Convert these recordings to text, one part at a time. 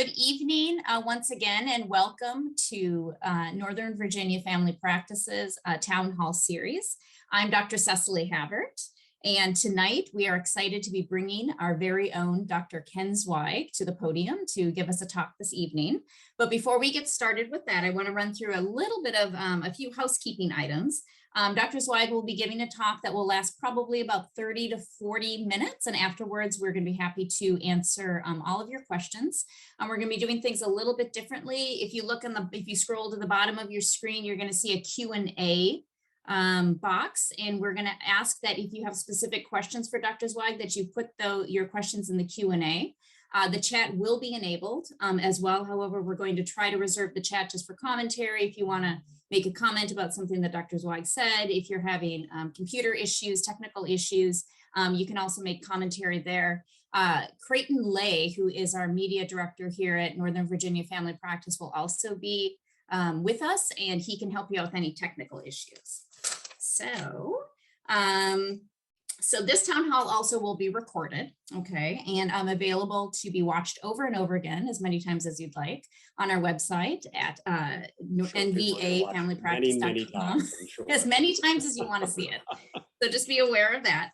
good evening once again, and welcome to Northern Virginia Family Practices Town Hall Series. I'm Dr. Cecily Havert, and tonight we are excited to be bringing our very own Dr. Ken Zweig to the podium to give us a talk this evening. But before we get started with that, I want to run through a little bit of a few housekeeping items. Dr. Zweig will be giving a talk that will last probably about 30 to 40 minutes. And afterwards, we're going to be happy to answer all of your questions. We're going to be doing things a little bit differently. If you look if you scroll to the bottom of your screen, you're going to see a Q&A box. And we're going to ask that if you have specific questions for Dr. Zweig, that you put your questions in the Q&A. The chat will be enabled as well. However, we're going to try to reserve the chat just for commentary. If you want to make a comment about something that Dr. Zweig said, if you're having computer issues, technical issues, you can also make commentary there. Creighton Lay, who is our media director here at Northern Virginia Family Practice, will also be with us, and he can help you out with any technical issues. So this town hall also will be recorded, okay, and available to be watched over and over again as many times as you'd like on our website at nvafamilypractice.com, as many times as you want to see it. So just be aware of that.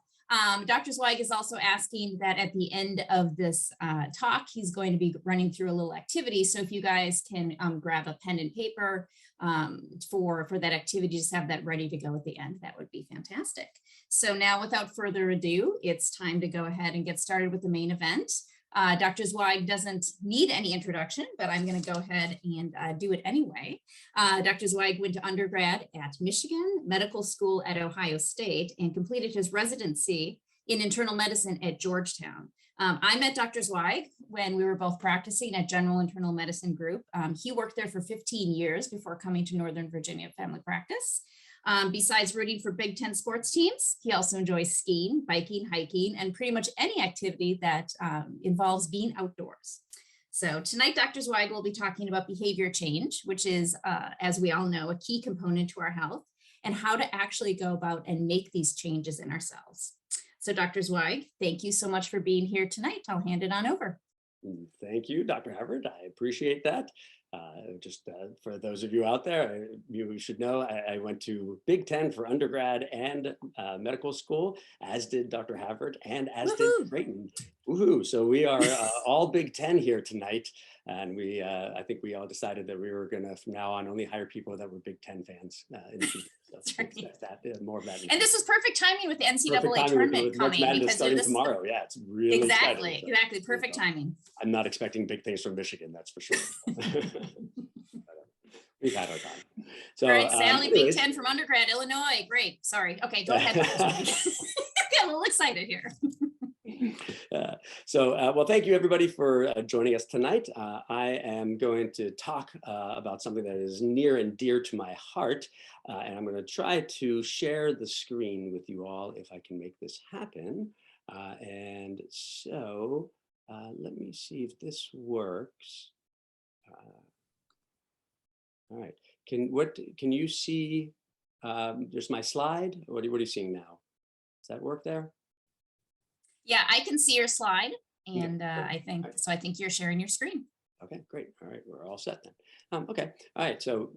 Dr. Zweig is also asking that at the end of this talk, he's going to be running through a little activity. So if you guys can grab a pen and paper for that activity, just have that ready to go at the end, that would be fantastic. So now, without further ado, it's time to go ahead and get started with the main event. Dr. Zweig doesn't need any introduction, but I'm going to go ahead and do it anyway. Dr. Zweig went to undergrad at Michigan, medical school at Ohio State, and completed his residency in internal medicine at Georgetown. I met Dr. Zweig when we were both practicing at General Internal Medicine Group. He worked there for 15 years before coming to Northern Virginia Family Practice. Besides rooting for Big Ten sports teams, he also enjoys skiing, biking, hiking, and pretty much any activity that involves being outdoors. So tonight, Dr. Zweig will be talking about behavior change, which is, as we all know, a key component to our health, and how to actually go about and make these changes in ourselves. So Dr. Zweig, thank you so much for being here tonight. I'll hand it on over. Thank you, Dr. Havert. I appreciate that. For those of you out there, you should know I went to Big Ten for undergrad and medical school, as did Dr. Havert and as did Creighton. Woohoo! So we are all Big Ten here tonight, and I think we all decided that we were going to, from now on, only hire people that were Big Ten fans in the future. So more of that. And this is perfect timing with the NCAA tournament coming, because starting tomorrow. Yeah, it's really exactly, exciting. Exactly, perfect timing. I'm not expecting big things from Michigan, that's for sure. We've had our time. So, all right, Sally, Big Ten from undergrad, Illinois. Great. Sorry. Okay, go ahead. Get a little excited here. Well, thank you everybody for joining us tonight. I am going to talk about something that is near and dear to my heart, and I'm going to try to share the screen with you all if I can make this happen. And so let me see if this works. All right. Can you see? There's my slide. What are you seeing now? Does that work there? Yeah, I can see your slide, and I think you're sharing your screen. Okay, great. All right, we're all set then. Okay, all right. So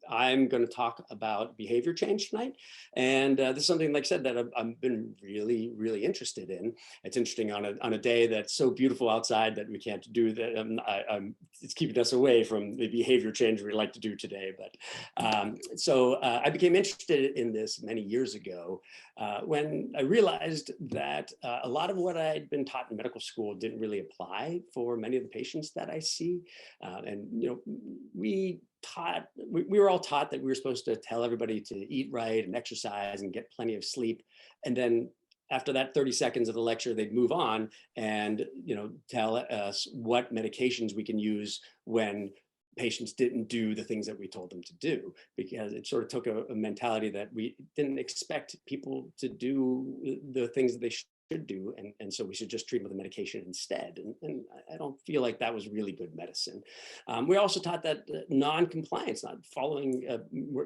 I'm going to talk about behavior change tonight, and this is something, like I said, that I've been really, really interested in. It's interesting on a day that's so beautiful outside that we can't do that. It's keeping us away from the behavior change we like to do today. But I became interested in this many years ago when I realized that a lot of what I'd been taught in medical school didn't really apply for many of the patients that I see, and we were all taught that we were supposed to tell everybody to eat right and exercise and get plenty of sleep. And then after that 30 seconds of the lecture, they'd move on and, tell us what medications we can use when patients didn't do the things that we told them to do, because it sort of took a mentality that we didn't expect people to do the things that they should do, and so we should just treat them with a medication instead. And I don't feel like that was really good medicine. We also taught that non-compliance, not following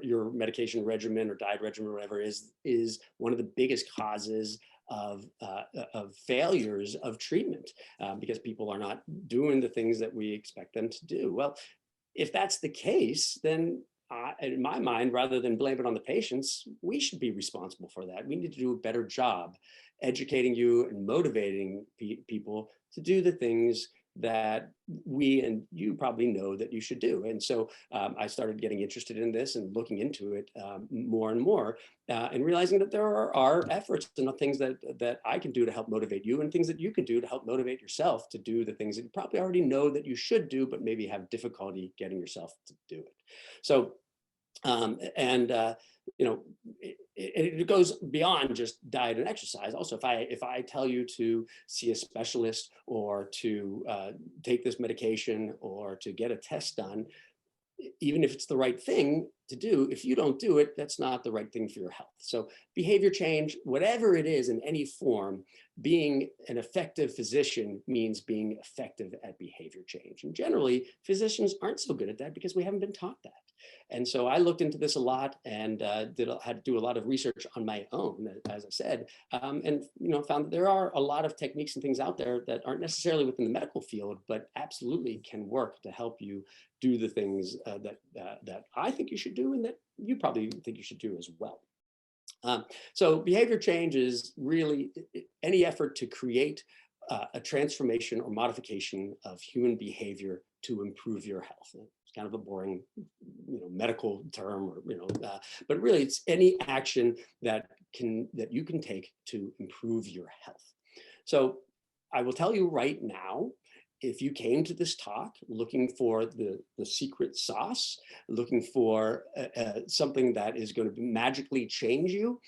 your medication regimen or diet regimen or whatever, is one of the biggest causes of failures of treatment because people are not doing the things that we expect them to do. Well, if that's the case, then in my mind, rather than blame it on the patients, we should be responsible for that. We need to do a better job educating you and motivating people to do the things that we and you probably know that you should do. And so I started getting interested in this and looking into it more and more and realizing that there are efforts and things that I can do to help motivate you and things that you can do to help motivate yourself to do the things that you probably already know that you should do, but maybe have difficulty getting yourself to do it. So, you know, it goes beyond just diet and exercise. Also, if I tell you to see a specialist or to take this medication or to get a test done, even if it's the right thing to do, if you don't do it, that's not the right thing for your health. So behavior change, whatever it is in any form, being an effective physician means being effective at behavior change. And generally, physicians aren't so good at that because we haven't been taught that. And so I looked into this a lot and had to do a lot of research on my own, as I said, and found that there are a lot of techniques and things out there that aren't necessarily within the medical field, but absolutely can work to help you do the things that I think you should do and that you probably think you should do as well. So behavior change is really any effort to create a transformation or modification of human behavior to improve your health. It's kind of a boring, medical term, or but really it's any action that you can take to improve your health. So I will tell you right now, if you came to this talk looking for the secret sauce, looking for something that is going to magically change you,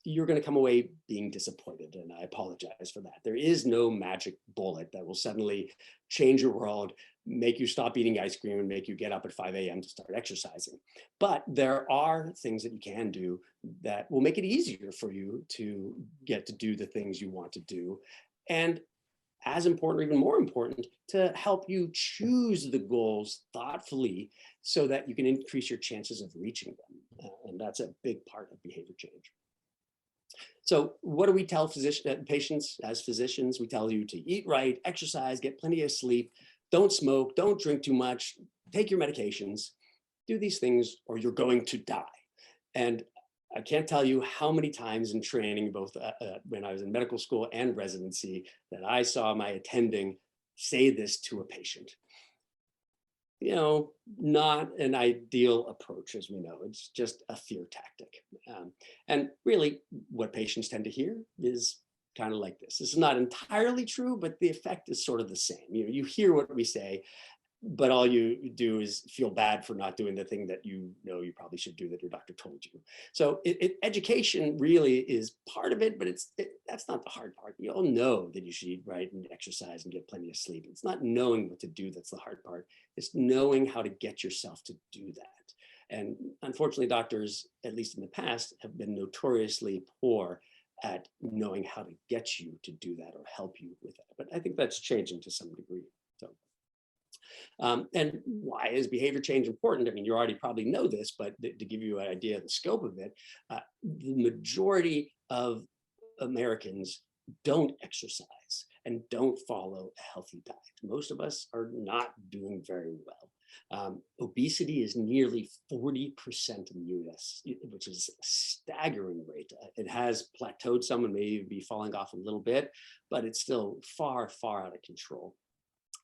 you're going to come away being disappointed. And I apologize for that. There is no magic bullet that will suddenly change your world, make you stop eating ice cream and make you get up at 5 a.m. to start exercising. But there are things that you can do that will make it easier for you to get to do the things you want to do. And as important, or even more important, to help you choose the goals thoughtfully so that you can increase your chances of reaching them. And that's a big part of behavior change. So what do we tell patients as physicians? We tell you to eat right, exercise, get plenty of sleep, don't smoke, don't drink too much, take your medications, do these things or you're going to die. And I can't tell you how many times in training, both when I was in medical school and residency, that I saw my attending say this to a patient. Not an ideal approach, as we know. It's just a fear tactic. And really, what patients tend to hear is kind of like this. This is not entirely true, but the effect is sort of the same. You hear what we say, but all you do is feel bad for not doing the thing that you probably should do that your doctor told you. So education really is part of it, but that's not the hard part. You all know that you should eat right and exercise and get plenty of sleep. It's not knowing what to do that's the hard part. It's knowing how to get yourself to do that. And unfortunately, doctors, at least in the past, have been notoriously poor at knowing how to get you to do that or help you with that. But I think that's changing to some degree. So. And why is behavior change important? I mean, you already probably know this, but to give you an idea of the scope of it, the majority of Americans don't exercise and don't follow a healthy diet. Most of us are not doing very well. Obesity is nearly 40% in the US, which is a staggering rate. It has plateaued some and maybe be falling off a little bit, but it's still far, far out of control.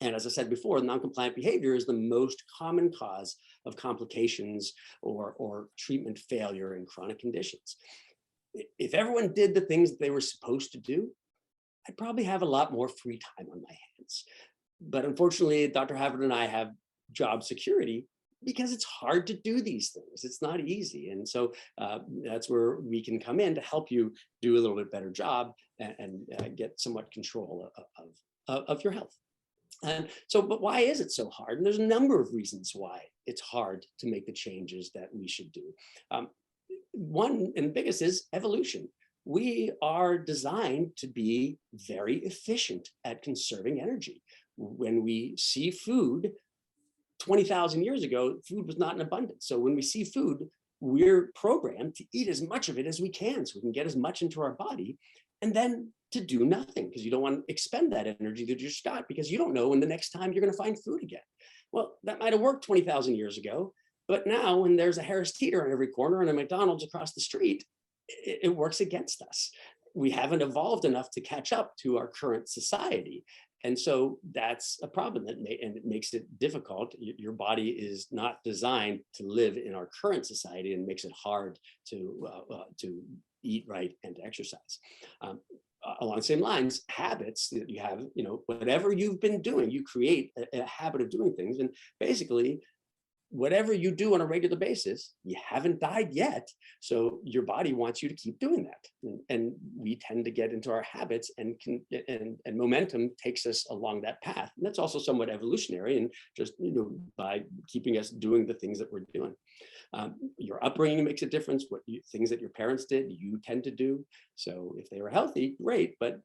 And as I said before, non-compliant behavior is the most common cause of complications or treatment failure in chronic conditions. If everyone did the things that they were supposed to do, I'd probably have a lot more free time on my hands. But unfortunately, Dr. Havert and I have job security because it's hard to do these things. It's not easy. And so that's where we can come in to help you do a little bit better job and get somewhat control of your health. And so, but why is it so hard? And there's a number of reasons why it's hard to make the changes that we should do. One and biggest is evolution. We are designed to be very efficient at conserving energy. When we see food, 20,000 years ago, food was not in abundance. So when we see food, we're programmed to eat as much of it as we can so we can get as much into our body and then to do nothing because you don't want to expend that energy that you just got because you don't know when the next time you're going to find food again. Well, that might have worked 20,000 years ago, but now when there's a Harris Teeter on every corner and a McDonald's across the street, it works against us. We haven't evolved enough to catch up to our current society. And so that's a problem and it makes it difficult. Your body is not designed to live in our current society and makes it hard to eat right and to exercise. Along the same lines, habits that you have, whatever you've been doing, you create a habit of doing things. And basically, whatever you do on a regular basis, you haven't died yet. So your body wants you to keep doing that. And we tend to get into our habits and momentum takes us along that path. And that's also somewhat evolutionary and just, by keeping us doing the things that we're doing. Your upbringing makes a difference. Things that your parents did, you tend to do. So if they were healthy, great, but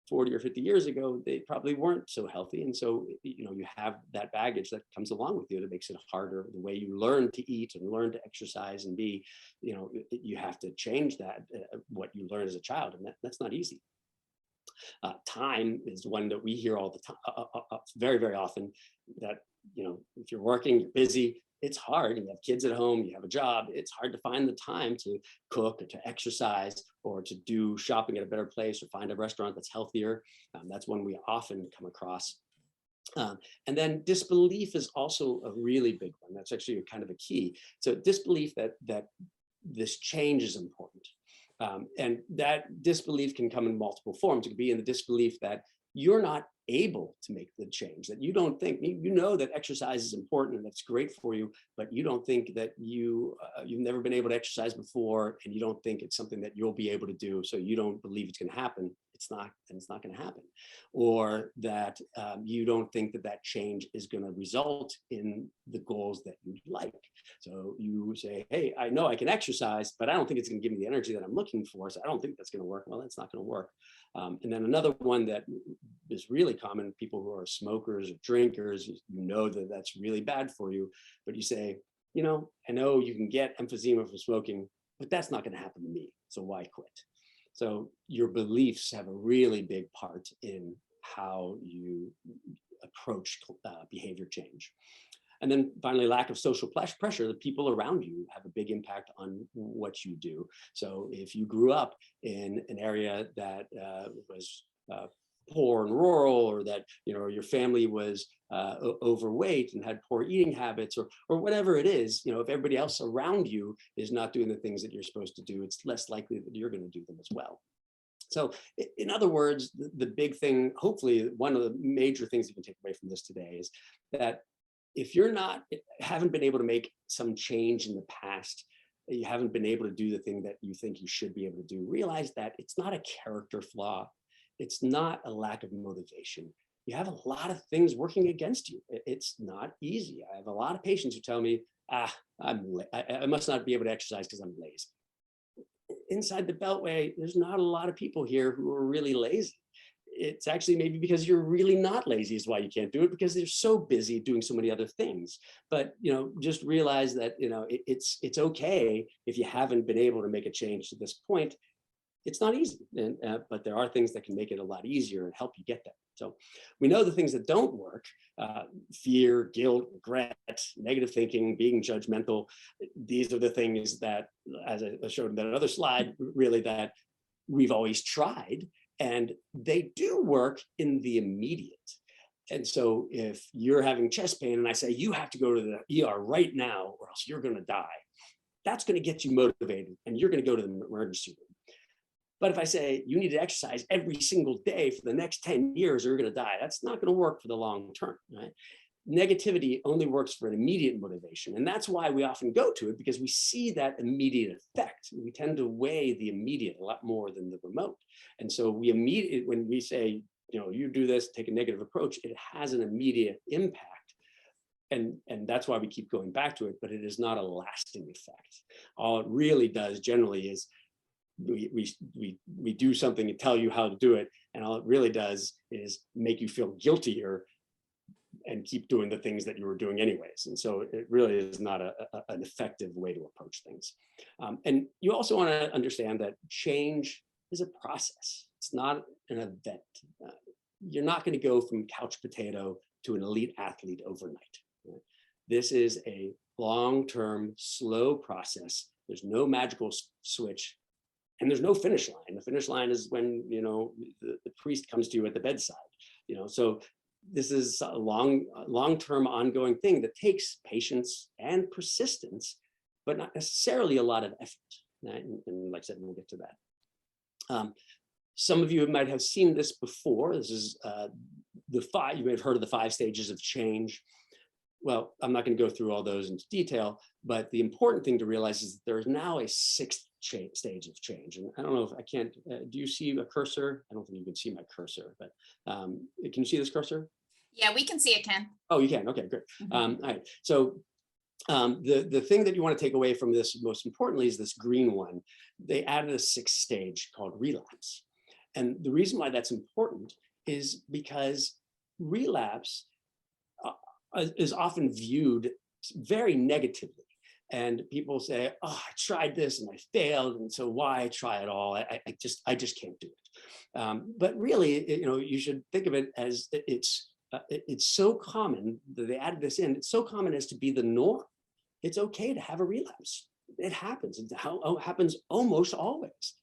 40 or 50 years ago, they probably weren't so healthy. And so, you have that baggage that comes along with you that makes it harder. The way you learn to eat and learn to exercise and be, you have to change that, what you learn as a child. And that's not easy. Time is one that we hear all the time, very, very often, that, if you're working, you're busy, it's hard. You have kids at home, you have a job, it's hard to find the time to cook or to exercise or to do shopping at a better place or find a restaurant that's healthier. That's one we often come across. And then disbelief is also a really big one. That's actually kind of a key. So disbelief that this change is important. And that disbelief can come in multiple forms. It could be in the disbelief that you're not able to make the change, that you don't think, that exercise is important and that's great for you, but you don't think that you've never been able to exercise before and you don't think it's something that you'll be able to do. So you don't believe it's going to happen. It's not going to happen. Or that you don't think that change is going to result in the goals that you'd like. So you say, hey, I know I can exercise, but I don't think it's going to give me the energy that I'm looking for. So I don't think that's going to work. Well, that's not going to work. And then another one that is really common, people who are smokers or drinkers, that that's really bad for you, but you say, I know you can get emphysema from smoking, but that's not going to happen to me. So why quit? So your beliefs have a really big part in how you approach behavior change. And then finally, lack of social pressure. The people around you have a big impact on what you do. So if you grew up in an area that was poor and rural, or that your family was overweight and had poor eating habits, or whatever it is, if everybody else around you is not doing the things that you're supposed to do, it's less likely that you're going to do them as well. So in other words, the big thing, hopefully one of the major things you can take away from this today is that if you're haven't been able to make some change in the past, you haven't been able to do the thing that you think you should be able to do, realize that it's not a character flaw. It's not a lack of motivation. You have a lot of things working against you. It's not easy. I have a lot of patients who tell me, I must not be able to exercise because I'm lazy. Inside the Beltway, there's not a lot of people here who are really lazy. It's actually maybe because you're really not lazy is why you can't do it, because they're so busy doing so many other things. But just realize that it's okay if you haven't been able to make a change to this point. It's not easy, but there are things that can make it a lot easier and help you get there. So we know the things that don't work: fear, guilt, regret, negative thinking, being judgmental. These are the things that, as I showed in that other slide, really that we've always tried. And they do work in the immediate. And so if you're having chest pain and I say, you have to go to the ER right now or else you're going to die, that's going to get you motivated and you're going to go to the emergency room. But if I say you need to exercise every single day for the next 10 years or you're going to die, that's not going to work for the long term, right? Negativity only works for an immediate motivation. And that's why we often go to it, because we see that immediate effect. We tend to weigh the immediate a lot more than the remote. And so we immediately, when we say, you do this, take a negative approach, it has an immediate impact. And that's why we keep going back to it, but it is not a lasting effect. All it really does generally is we do something and tell you how to do it. And all it really does is make you feel guiltier and keep doing the things that you were doing anyways. And so it really is not an effective way to approach things. And you also want to understand that change is a process. It's not an event. You're not going to go from couch potato to an elite athlete overnight. Right? This is a long-term, slow process. There's no magical switch, and there's no finish line. The finish line is when, you know, the priest comes to you at the bedside. You know, so this is a long-term ongoing thing that takes patience and persistence, but not necessarily a lot of effort. Right? And like I said, we'll get to that. Some of you might have seen this before. This is you may have heard of the 5 stages of change. Well, I'm not going to go through all those into detail, but the important thing to realize is that there is now a 6th stage of change. And I don't know if I can't, do you see a cursor? I don't think you can see my cursor, but can you see this cursor? Yeah, we can see it, Ken. Oh, you can. Okay, great. All right. So the thing that you want to take away from this most importantly is this green one. They added a 6th stage called relapse. And the reason why that's important is because relapse is often viewed very negatively. And people say, oh, I tried this and I failed, and so why try it all? I just can't do it. But really, you know, you should think of it as it's so common that they added this in. It's so common as to be the norm. It's okay to have a relapse. It happens. It happens almost always,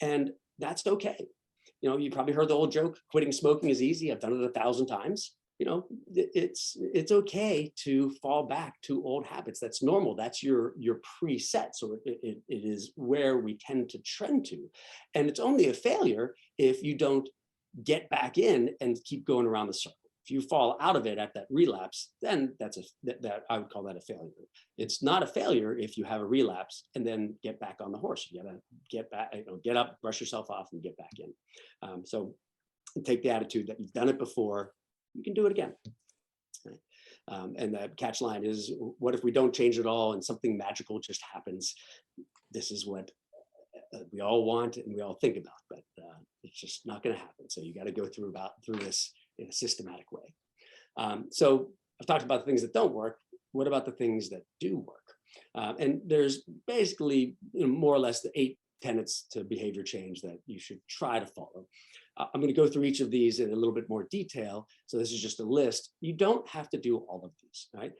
and that's okay. You know, you probably heard the old joke, quitting smoking is easy. I've done it 1,000 times. You know, it's okay to fall back to old habits. That's normal. That's your preset. So it is where we tend to trend to. And it's only a failure if you don't get back in and keep going around the circle. If you fall out of it at that relapse, then that I would call that a failure. It's not a failure if you have a relapse and then get back on the horse. You gotta get back, you know, get up, brush yourself off, and get back in. So take the attitude that you've done it before, you can do it again. And the catch line is, what if we don't change at all and something magical just happens? This is what we all want and we all think about, but it's just not going to happen. So you got to go through this in a systematic way. So I've talked about the things that don't work. What about the things that do work? And there's basically, you know, more or less the 8 tenets to behavior change that you should try to follow. I'm going to go through each of these in a little bit more detail. So this is just a list. You don't have to do all of these, right?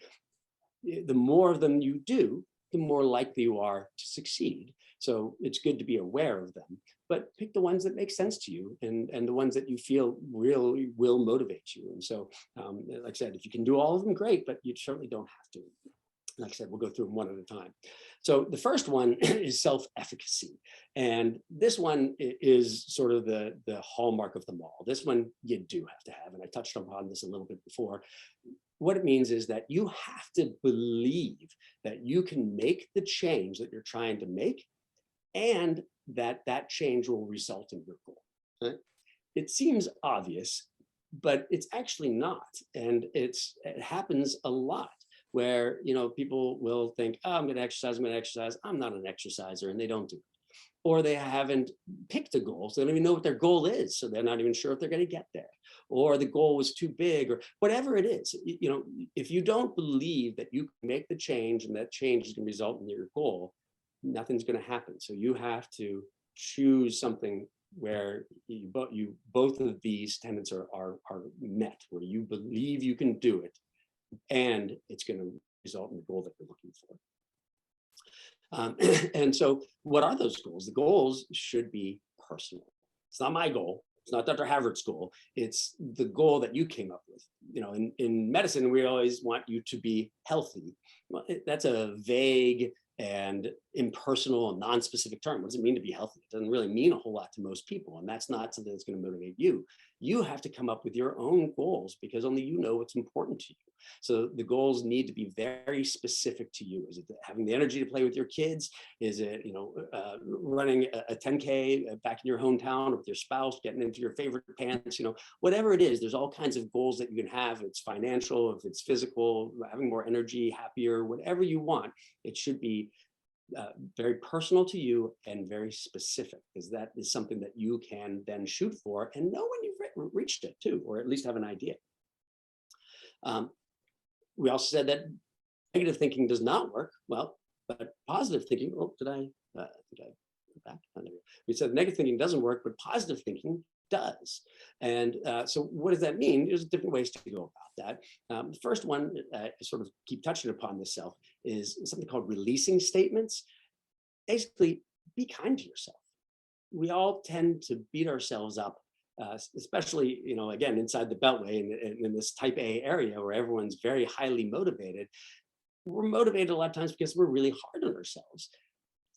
The more of them you do, the more likely you are to succeed. So it's good to be aware of them, but pick the ones that make sense to you and the ones that you feel really will motivate you. And so, like I said, if you can do all of them, great, but you certainly don't have to. Like I said, we'll go through them one at a time. So the first one is self-efficacy. And this one is sort of the hallmark of them all. This one you do have to have, and I touched upon this a little bit before. What it means is that you have to believe that you can make the change that you're trying to make, and that change will result in your goal. Right? It seems obvious, but it's actually not. And it happens a lot, where, you know, people will think, oh, I'm going to exercise. I'm not an exerciser, and they don't do it. Or they haven't picked a goal, so they don't even know what their goal is, so they're not even sure if they're going to get there. Or the goal was too big, or whatever it is. You know, if you don't believe that you can make the change and that change is going to result in your goal, nothing's going to happen. So you have to choose something where both of these tenets are met, where you believe you can do it, and it's going to result in the goal that you're looking for. And so what are those goals? The goals should be personal. It's not my goal. It's not Dr. Havert's goal. It's the goal that you came up with. You know, in medicine, we always want you to be healthy. Well, that's a vague and impersonal and non-specific term. What does it mean to be healthy? It doesn't really mean a whole lot to most people. And that's not something that's going to motivate you. You have to come up with your own goals, because only you know what's important to you. So the goals need to be very specific to you. Is it having the energy to play with your kids? Is it, you know, running a 10K back in your hometown, or with your spouse, getting into your favorite pants? You know, whatever it is, there's all kinds of goals that you can have. If it's financial, if it's physical, having more energy, happier, whatever you want. It should be very personal to you and very specific, because that is something that you can then shoot for and know when you've reached it too, or at least have an idea. We also said that negative thinking does not work. Well, but positive thinking, oh, did I think I back. We said negative thinking doesn't work, but positive thinking does. And so what does that mean? There's different ways to go about that. The first one, I sort of keep touching upon this self, is something called releasing statements. Basically, be kind to yourself. We all tend to beat ourselves up, especially, again, inside the Beltway in this type A area where everyone's very highly motivated. We're motivated a lot of times because we're really hard on ourselves.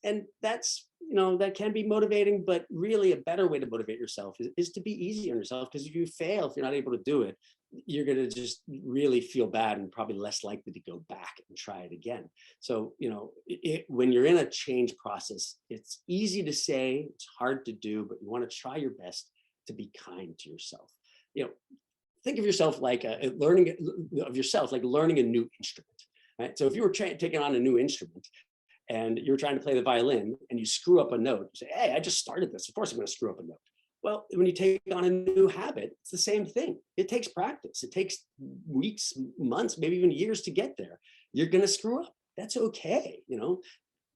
And that's, that can be motivating, but really a better way to motivate yourself is to be easy on yourself, because if you fail, if you're not able to do it, you're going to just really feel bad and probably less likely to go back and try it again. So, when you're in a change process, it's easy to say, it's hard to do, but you want to try your best to be kind to yourself. Think of yourself like learning a new instrument, right? So if you were taking on a new instrument, and you're trying to play the violin and you screw up a note, you say, hey, I just started this. Of course I'm going to screw up a note. Well, when you take on a new habit, it's the same thing. It takes practice. It takes weeks, months, maybe even years to get there. You're going to screw up. That's okay.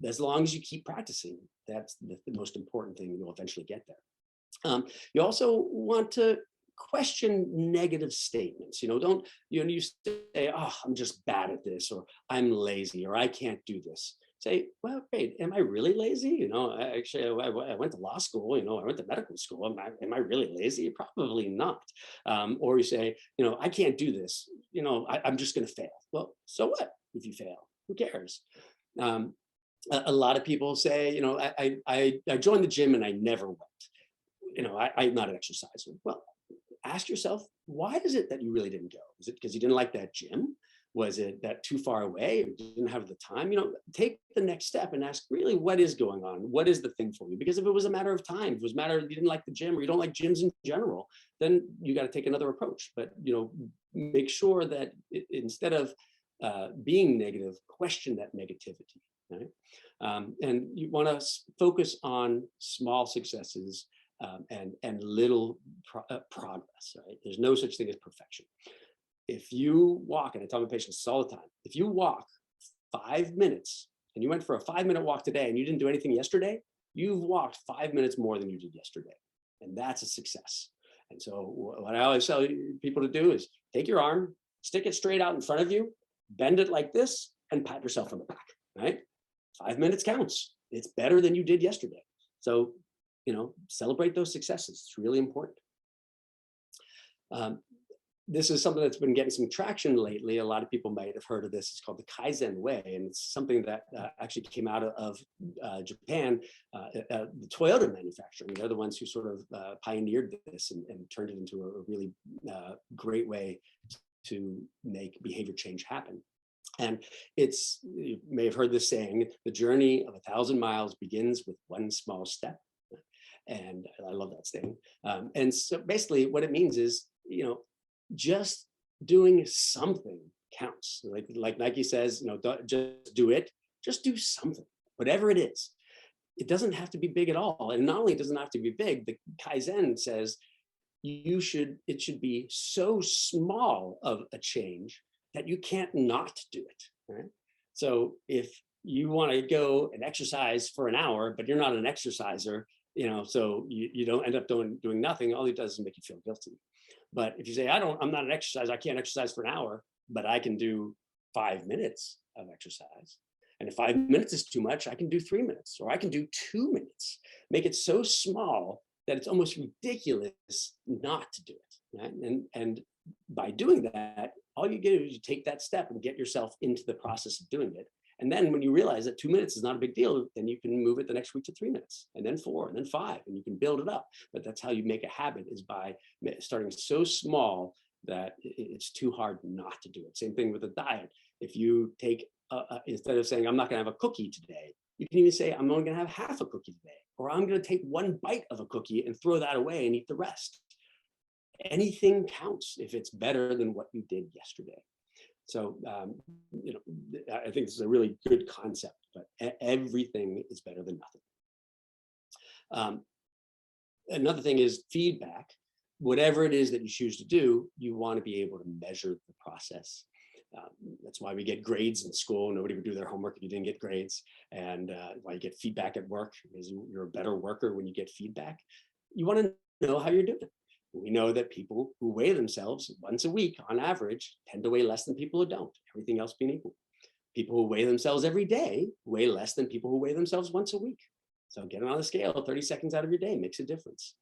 As long as you keep practicing, that's the most important thing. You'll eventually get there. You also want to question negative statements. Don't, you say, oh, I'm just bad at this, or I'm lazy, or I can't do this. Say, well, wait, am I really lazy? I went to law school, I went to medical school. Am I really lazy? Probably not. Or you say, I can't do this. I'm just going to fail. Well, so what if you fail? Who cares? A lot of people say, I joined the gym and I never went. I'm not an exerciser. Well, ask yourself, why is it that you really didn't go? Is it because you didn't like that gym? Was it that too far away, or you didn't have the time? Take the next step and ask, really, what is going on? What is the thing for you? Because if it was a matter of time, if it was a matter of you didn't like the gym, or you don't like gyms in general, then you got to take another approach. But make sure that instead of being negative, question that negativity. Right? And you want to focus on small successes and little progress. Right? There's no such thing as perfection. If you walk, and I tell my patients all the time, if you walk 5 minutes and you went for a 5-minute walk today and you didn't do anything yesterday, you've walked 5 minutes more than you did yesterday. And that's a success. And so what I always tell people to do is take your arm, stick it straight out in front of you, bend it like this, and pat yourself on the back, right? 5 minutes counts. It's better than you did yesterday. So, celebrate those successes. It's really important. This is something that's been getting some traction lately. A lot of people might have heard of this. It's called the Kaizen Way, and it's something that actually came out of Japan, the Toyota manufacturing. They're the ones who sort of pioneered this and turned it into a really great way to make behavior change happen. And you may have heard this saying, the journey of 1,000 miles begins with one small step. And I love that saying. And so basically what it means is, just doing something counts. Like Nike says, just do it. Just do something, whatever it is. It doesn't have to be big at all. And not only does it have to be big, the Kaizen says it should be so small of a change that you can't not do it. Right? So if you want to go and exercise for an hour, but you're not an exerciser, so you don't end up doing nothing, all it does is make you feel guilty. But if you say, I'm not an exerciser, I can't exercise for an hour, but I can do 5 minutes of exercise. And if 5 minutes is too much, I can do 3 minutes, or I can do 2 minutes. Make it so small that it's almost ridiculous not to do it. Right? And by doing that, all you do is you take that step and get yourself into the process of doing it. And then when you realize that 2 minutes is not a big deal, then you can move it the next week to 3 minutes, and then 4, and then 5, and you can build it up. But that's how you make a habit, is by starting so small that it's too hard not to do it. Same thing with a diet. If you take, instead of saying, I'm not going to have a cookie today, you can even say, I'm only going to have half a cookie today, or I'm going to take 1 bite of a cookie and throw that away and eat the rest. Anything counts if it's better than what you did yesterday. So, I think this is a really good concept, but everything is better than nothing. Another thing is feedback. Whatever it is that you choose to do, you want to be able to measure the process. That's why we get grades in school. Nobody would do their homework if you didn't get grades. And why you get feedback at work, because you're a better worker when you get feedback. You want to know how you're doing. We know that people who weigh themselves once a week on average tend to weigh less than people who don't, everything else being equal. People who weigh themselves every day weigh less than people who weigh themselves once a week. So getting on the scale 30 seconds out of your day makes a difference.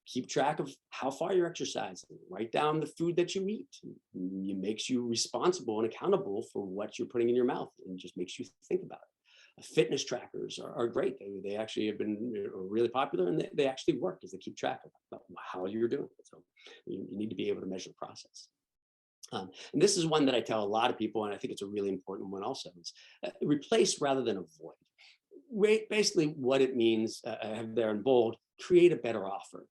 Keep track of how far you're exercising. Write down the food that you eat. It makes you responsible and accountable for what you're putting in your mouth, and just makes you think about it. Fitness trackers are great. They actually have been really popular, and they actually work because they keep track of how you're doing. So you need to be able to measure the process. And this is one that I tell a lot of people, and I think it's a really important one also, is replace rather than avoid. Basically what it means, I have there in bold, create a better offer.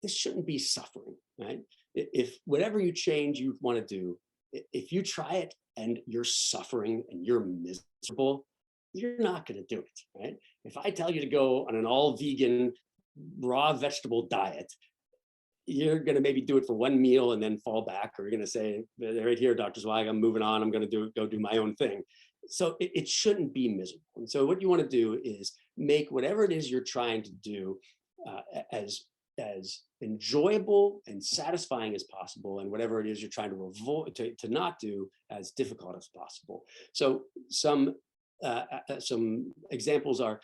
This shouldn't be suffering, right? If whatever you change you want to do, if you try it and you're suffering and you're miserable, you're not going to do it, right? If I tell you to go on an all vegan, raw vegetable diet, you're going to maybe do it for one meal and then fall back, or you're going to say, right here, Dr. Zweig, I'm moving on. I'm going to go do my own thing. So it shouldn't be miserable. And so what you want to do is make whatever it is you're trying to do as enjoyable and satisfying as possible, and whatever it is you're trying to avoid, to not do, as difficult as possible. So some examples are,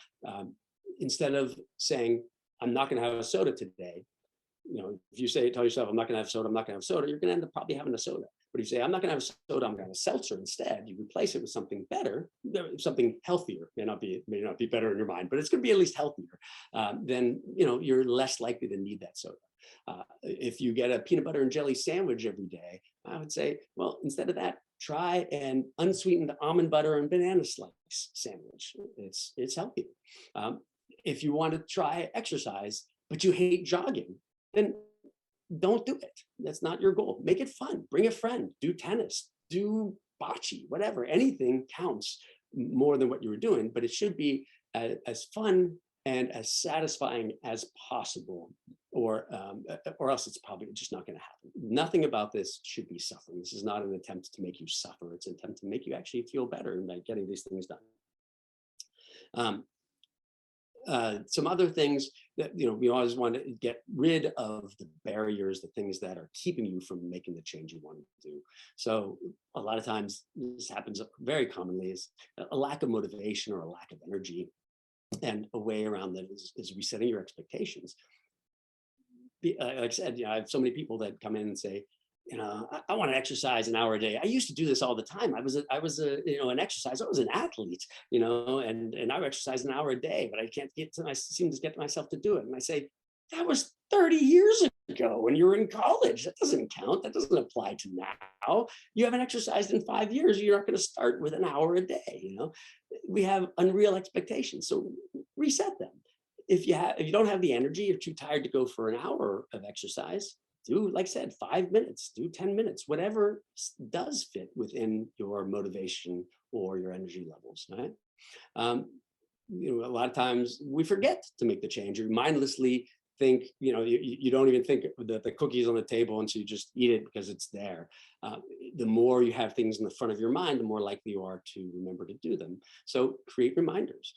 instead of saying, I'm not going to have a soda today, if you tell yourself, I'm not going to have soda, I'm not going to have soda, you're going to end up probably having a soda. But if you say, I'm not going to have soda, I'm going to have a seltzer instead, you replace it with something better, something healthier. May not be better in your mind, but it's going to be at least healthier. Then you're less likely to need that soda. If you get a peanut butter and jelly sandwich every day, I would say, well, instead of that, try an unsweetened almond butter and banana slice sandwich. It's healthy. If you want to try exercise, but you hate jogging, then don't do it. That's not your goal. Make it fun. Bring a friend. Do tennis. Do bocce. Whatever. Anything counts more than what you were doing, but it should be as fun and as satisfying as possible, or else it's probably just not going to happen. Nothing about this should be suffering. This is not an attempt to make you suffer. It's an attempt to make you actually feel better by getting these things done. Some other things that we always want to get rid of, the barriers, the things that are keeping you from making the change you want to do. So a lot of times this happens very commonly, is a lack of motivation or a lack of energy. And a way around that is resetting your expectations. Like I said, I have so many people that come in and say, I want to exercise an hour a day. I used to do this all the time. I was an exercise. I was an athlete, and I exercise an hour a day, but I seem to get myself to do it. And I say, that was 30 years ago when you were in college. That doesn't count. That doesn't apply to now. You haven't exercised in 5 years. You're not going to start with an hour a day. We have unreal expectations. So reset them. If you don't have the energy, you're too tired to go for an hour of exercise, do, like I said, 5 minutes, do 10 minutes, whatever does fit within your motivation or your energy levels, right? A lot of times we forget to make the change, or mindlessly think, you don't even think that the cookie's on the table, and so you just eat it because it's there. The more you have things in the front of your mind, the more likely you are to remember to do them. So create reminders.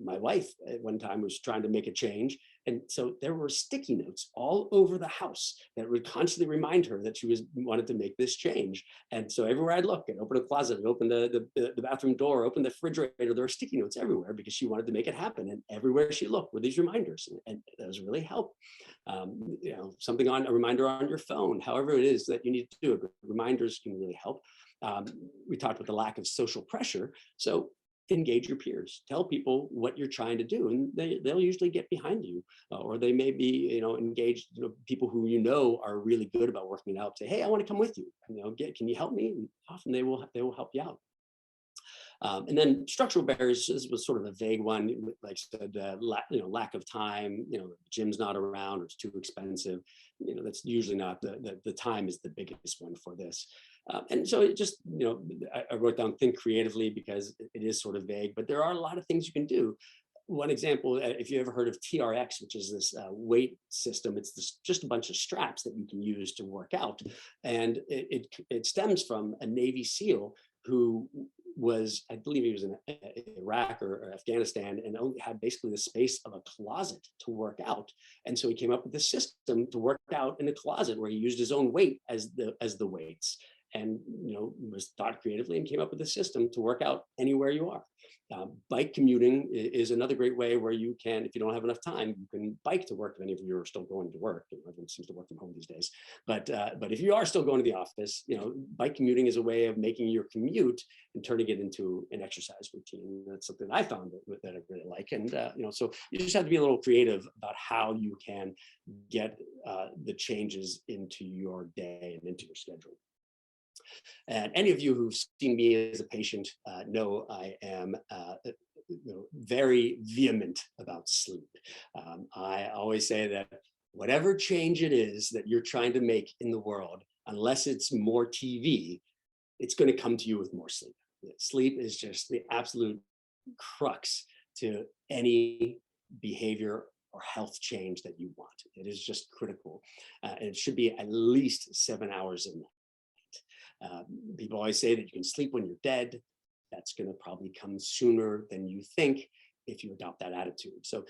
My wife at one time was trying to make a change, and so there were sticky notes all over the house that would constantly remind her that she wanted to make this change. And so everywhere I'd look, I'd open a closet, I'd open the bathroom door, open the refrigerator, there were sticky notes everywhere because she wanted to make it happen. And everywhere she looked were these reminders, and those really help. Something a reminder on your phone, however it is that you need to do it. Reminders can really help. We talked about the lack of social pressure. So engage your peers, tell people what you're trying to do, and they'll usually get behind you, or they may be, engaged, people who are really good about working it out. Say, hey, I want to come with you. Can you help me? And often they will help you out. And then structural barriers, this was sort of a vague one, like I said, lack of time, the gym's not around, or it's too expensive. That's usually not the time is the biggest one for this. And so it just, I wrote down think creatively because it is sort of vague, but there are a lot of things you can do. one example, if you ever heard of TRX, which is this weight system, it's just a bunch of straps that you can use to work out. And it stems from a Navy SEAL who was, I believe he was in Iraq or Afghanistan, and only had basically the space of a closet to work out. And so he came up with this system to work out in a closet where he used his own weight as the weights. And was thought creatively and came up with a system to work out anywhere you are. Bike commuting is another great way where you can, if you don't have enough time, you can bike to work. If any of you are still going to work, everyone seems to work from home these days. But if you are still going to the office, bike commuting is a way of making your commute and turning it into an exercise routine. That's something I found that I really like. And so you just have to be a little creative about how you can get the changes into your day and into your schedule. And any of you who've seen me as a patient know I am very vehement about sleep. I always say that whatever change it is that you're trying to make in the world, unless it's more TV, it's going to come to you with more sleep. Sleep is just the absolute crux to any behavior or health change that you want. It is just critical. And it should be at least 7 hours a night. People always say that you can sleep when you're dead. That's going to probably come sooner than you think if you adopt that attitude. So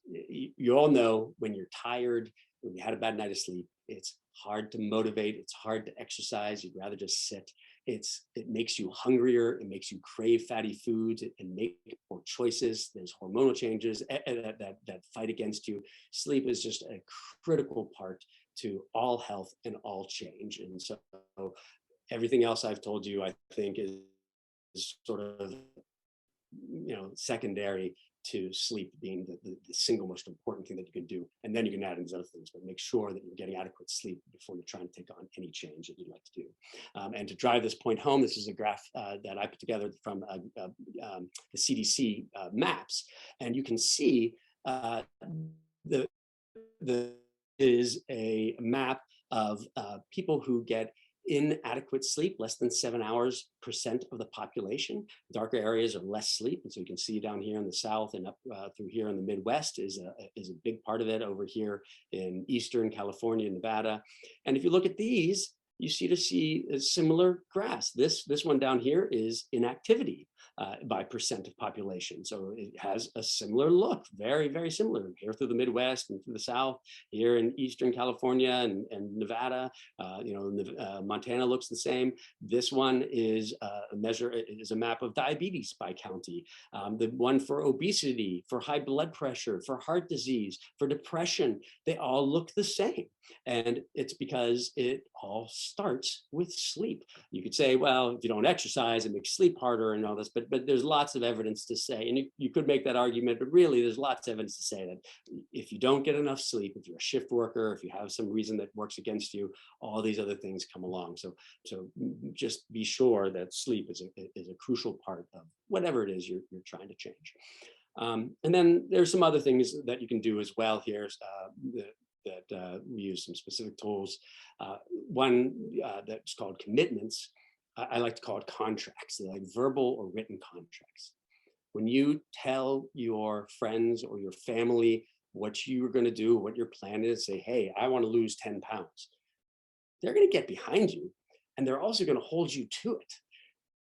you all know when you're tired, when you had a bad night of sleep, it's hard to motivate. It's hard to exercise. You'd rather just sit. It makes you hungrier. It makes you crave fatty foods and make poor choices. There's hormonal changes that fight against you. Sleep is just a critical part to all health and all change. And so everything else I've told you, I think, is sort of, secondary to sleep being the single most important thing that you can do. And then you can add in these other things, but make sure that you're getting adequate sleep before you're trying to take on any change that you'd like to do. And to drive this point home, this is a graph that I put together from the CDC maps. And you can see the is a map of people who get inadequate sleep, less than 7 hours % of the population. Darker areas are less sleep. And so you can see down here in the South and up through here in the Midwest is a big part of it. Over here in Eastern California, Nevada. And if you look at these, you see a similar graphs. This one down here is inactivity by % of population. So it has a similar look, very, very similar here through the Midwest and through the South, here in Eastern California and Nevada. Montana looks the same. This one is a map of diabetes by county. The one for obesity, for high blood pressure, for heart disease, for depression, they all look the same. And it's because it all starts with sleep. You could say, well, if you don't exercise, it makes sleep harder and all this, but there's lots of evidence to say, and you could make that argument, but really there's lots of evidence to say that if you don't get enough sleep, if you're a shift worker, if you have some reason that works against you, all these other things come along. So just be sure that sleep is a crucial part of whatever it is you're trying to change. And then there's some other things that you can do as well here. That we use some specific tools. One that's called commitments. I like to call it contracts. They're like verbal or written contracts. When you tell your friends or your family what you're going to do, what your plan is, say, hey, I want to lose 10 pounds. They're going to get behind you, and they're also going to hold you to it.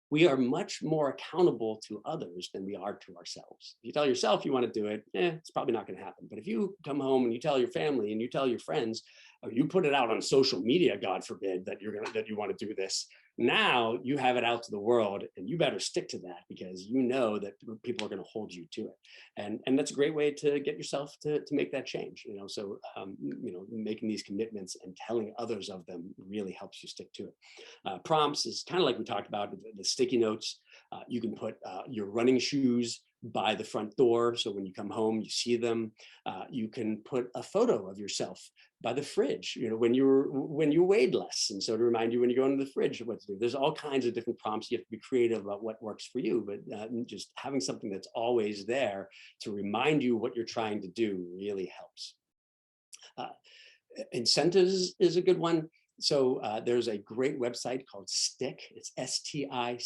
We are much more accountable to others than we are to ourselves. If you tell yourself you want to do it, it's probably not going to happen. But if you come home and you tell your family and you tell your friends, or you put it out on social media, God forbid, that you want to do this, now you have it out to the world, and you better stick to that, because you know that people are going to hold you to it. And that's a great way to get yourself to make that change. So making these commitments and telling others of them really helps you stick to it. Prompts is kind of like we talked about, the sticky notes. You can put your running shoes by the front door, so when you come home you see them. You can put a photo of yourself by the fridge, when you weighed less, and so to remind you when you go into the fridge what to do. There's all kinds of different prompts. You have to be creative about what works for you, but just having something that's always there to remind you what you're trying to do really helps. Incentives is a good one. There's a great website called Stick. It's STICKK.com.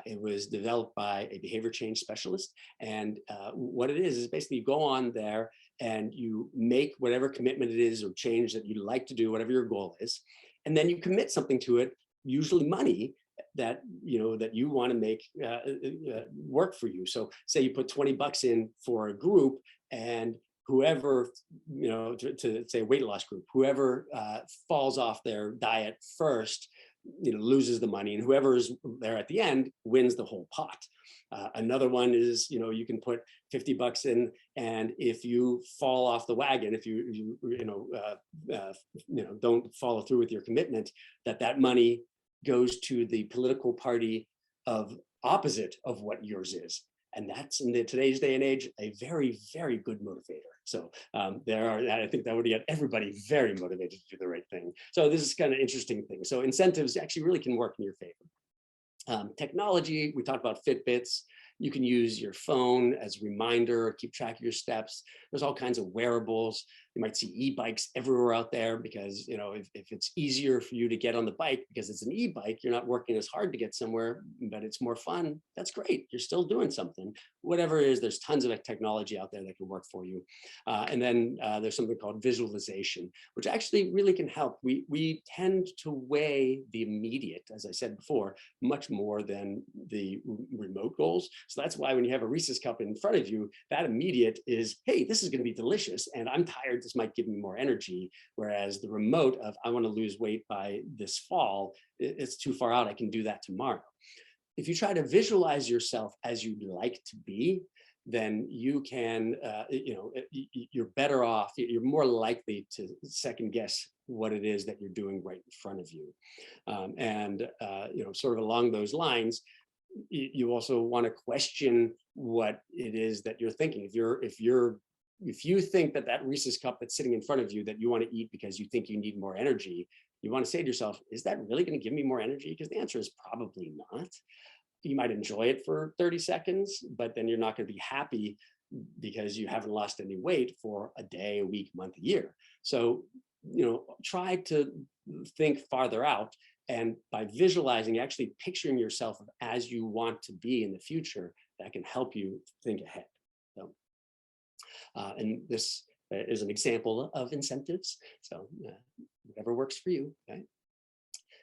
It was developed by a behavior change specialist. And what it is basically you go on there and you make whatever commitment it is or change that you'd like to do, whatever your goal is. And then you commit something to it, usually money, that you want to make work for you. So say you put 20 bucks in for a group, and whoever, to say a weight loss group, whoever falls off their diet first, loses the money, and whoever's there at the end wins the whole pot. Another one is, you can put 50 bucks in, and if you fall off the wagon, if you don't follow through with your commitment, that money goes to the political party of opposite of what yours is. And that's, in today's day and age, a very, very good motivator. So I think that would get everybody very motivated to do the right thing. So this is kind of interesting thing. So incentives actually really can work in your favor. Technology, we talked about Fitbits. You can use your phone as a reminder, keep track of your steps. There's all kinds of wearables. You might see e-bikes everywhere out there because, if it's easier for you to get on the bike because it's an e-bike, you're not working as hard to get somewhere, but it's more fun. That's great. You're still doing something. Whatever it is, there's tons of technology out there that can work for you. And then there's something called visualization, which actually really can help. We tend to weigh the immediate, as I said before, much more than the remote goals. So that's why when you have a Reese's cup in front of you, that immediate is, hey, this is going to be delicious, and I'm tired. This might give me more energy. Whereas the remote of, I want to lose weight by this fall, it's too far out. I can do that tomorrow. If you try to visualize yourself as you'd like to be, then you can, you're better off. You're more likely to second guess what it is that you're doing right in front of you. Sort of along those lines, you also want to question what it is that you're thinking. If you think that Reese's cup that's sitting in front of you that you want to eat because you think you need more energy, you want to say to yourself, is that really going to give me more energy? Because the answer is probably not. You might enjoy it for 30 seconds, but then you're not going to be happy because you haven't lost any weight for a day, a week, month, a year. So, try to think farther out. And by visualizing, actually picturing yourself as you want to be in the future, that can help you think ahead. So, and this is an example of incentives. So whatever works for you, okay?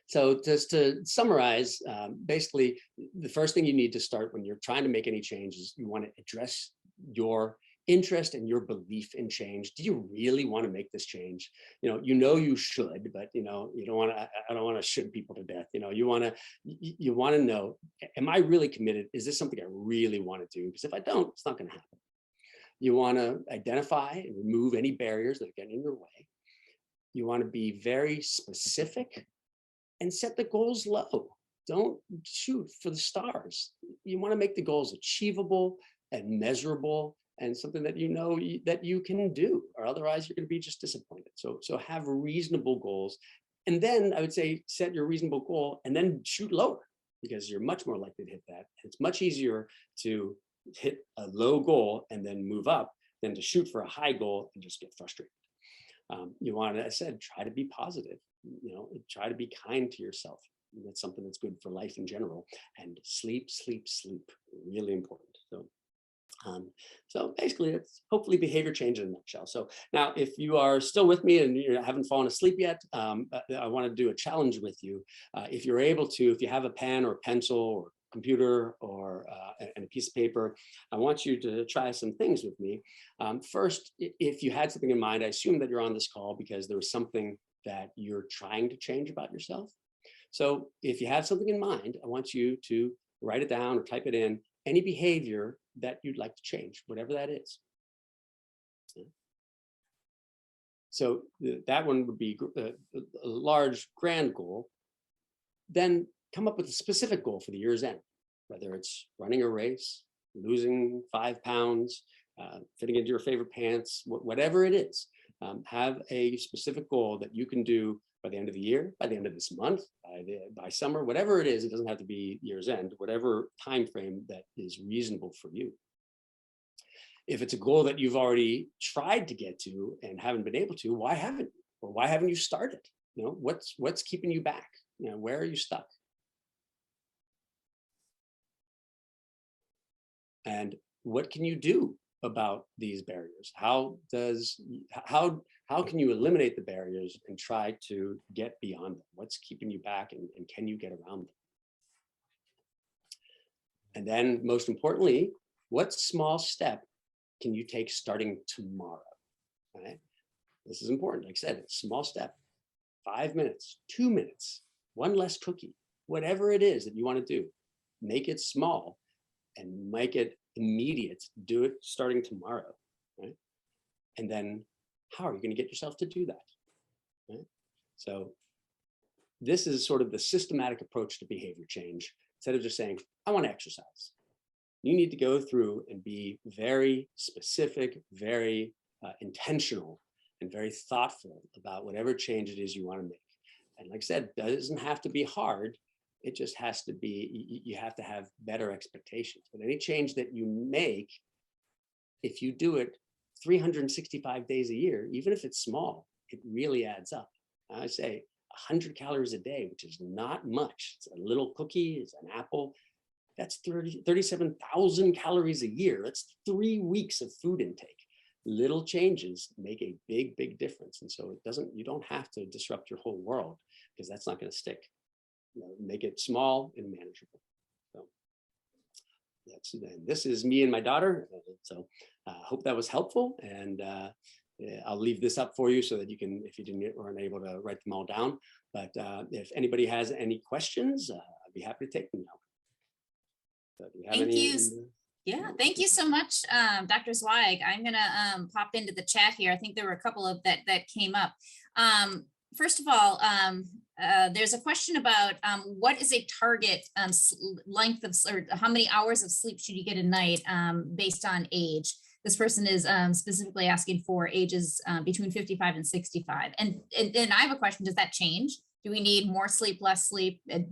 So just to summarize, basically, the first thing you need to start when you're trying to make any changes, you want to address your interest and your belief in change. Do you really want to make this change? You should, but you don't want to. I don't want to shoot people to death. You want to know, am I really committed? Is this something I really want to do? Because if I don't, it's not going to happen. You want to identify and remove any barriers that are getting in your way. You want to be very specific and set the goals low. Don't shoot for the stars. You want to make the goals achievable and measurable and something that that you can do, or otherwise you're going to be just disappointed. So have reasonable goals. And then I would say set your reasonable goal and then shoot lower, because you're much more likely to hit that. It's much easier to hit a low goal and then move up than to shoot for a high goal and just get frustrated. You want to, as I said, try to be positive, try to be kind to yourself. That's something that's good for life in general. And sleep, really important. So basically, it's hopefully behavior change in a nutshell. So now, if you are still with me and you haven't fallen asleep yet, I want to do a challenge with you. If you're able to, if you have a pen or pencil or computer or and a piece of paper, I want you to try some things with me. First, if you had something in mind, I assume that you're on this call because there was something that you're trying to change about yourself. So if you have something in mind, I want you to write it down or type it in, any behavior that you'd like to change, whatever that is. So that one would be a large, grand goal. Then come up with a specific goal for the year's end, whether it's running a race, losing 5 pounds, fitting into your favorite pants, whatever it is. Have a specific goal that you can do by the end of the year, by the end of this month, by summer, whatever it is. It doesn't have to be year's end, whatever time frame that is reasonable for you. If it's a goal that you've already tried to get to and haven't been able to, why haven't you? Or why haven't you started? You know, what's keeping you back? You know, where are you stuck? And what can you do about these barriers? How can you eliminate the barriers and try to get beyond them? What's keeping you back, and can you get around them? And then most importantly, what small step can you take starting tomorrow? Right? This is important. Like I said, it's a small step, 5 minutes, 2 minutes, one less cookie, whatever it is that you want to do, make it small and make it immediate. Do it starting tomorrow, right? And then how are you going to get yourself to do that? Right? So this is sort of the systematic approach to behavior change. Instead of just saying, I want to exercise, you need to go through and be very specific, very intentional, and very thoughtful about whatever change it is you want to make. And like I said, it doesn't have to be hard. It just has to be, you have to have better expectations. But any change that you make, if you do it 365 days a year, even if it's small, it really adds up. I say 100 calories a day, which is not much. It's a little cookie, it's an apple. That's 37,000 calories a year. That's 3 weeks of food intake. Little changes make a big, big difference. And so you don't have to disrupt your whole world, because that's not going to stick. You know, make it small and manageable. So this is me and my daughter. So I hope that was helpful. And I'll leave this up for you so that you can, if you weren't able to write them all down. But if anybody has any questions, I'd be happy to take them now. So do you have any? Yeah, thank you so much, Dr. Zweig. I'm gonna pop into the chat here. I think there were a couple of that came up. First of all, there's a question about what is a target length of, or how many hours of sleep should you get a night based on age? This person is specifically asking for ages between 55 and 65. And I have a question, does that change? Do we need more sleep, less sleep at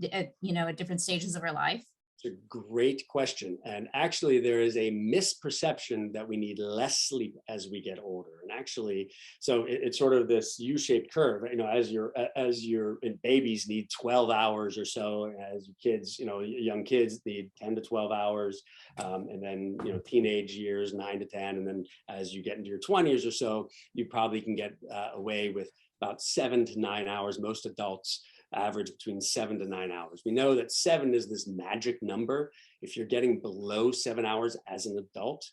different stages of our life? It's a great question. And actually, there is a misperception that we need less sleep as we get older. And actually, so it's sort of this U-shaped curve. You know, as your babies need 12 hours or so, as kids, young kids need 10 to 12 hours, and then teenage years 9 to 10, and then as you get into your 20s or so, you probably can get away with about 7 to 9 hours. Most adults average between 7 to 9 hours. We know that 7 is this magic number. If you're getting below 7 hours as an adult,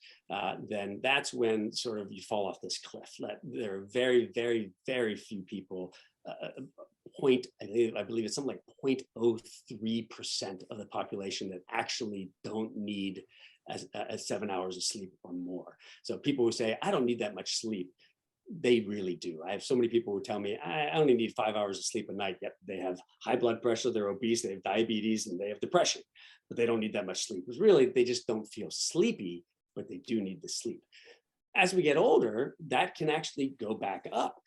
then that's when sort of you fall off this cliff. There are very, very, very few people, I believe it's something like 0.03% of the population that actually don't need as 7 hours of sleep or more. So people who say, I don't need that much sleep, they really do. I have so many people who tell me, I only need 5 hours of sleep a night, yet they have high blood pressure, they're obese, they have diabetes, and they have depression, but they don't need that much sleep. Because really, they just don't feel sleepy, but they do need the sleep. As we get older, that can actually go back up.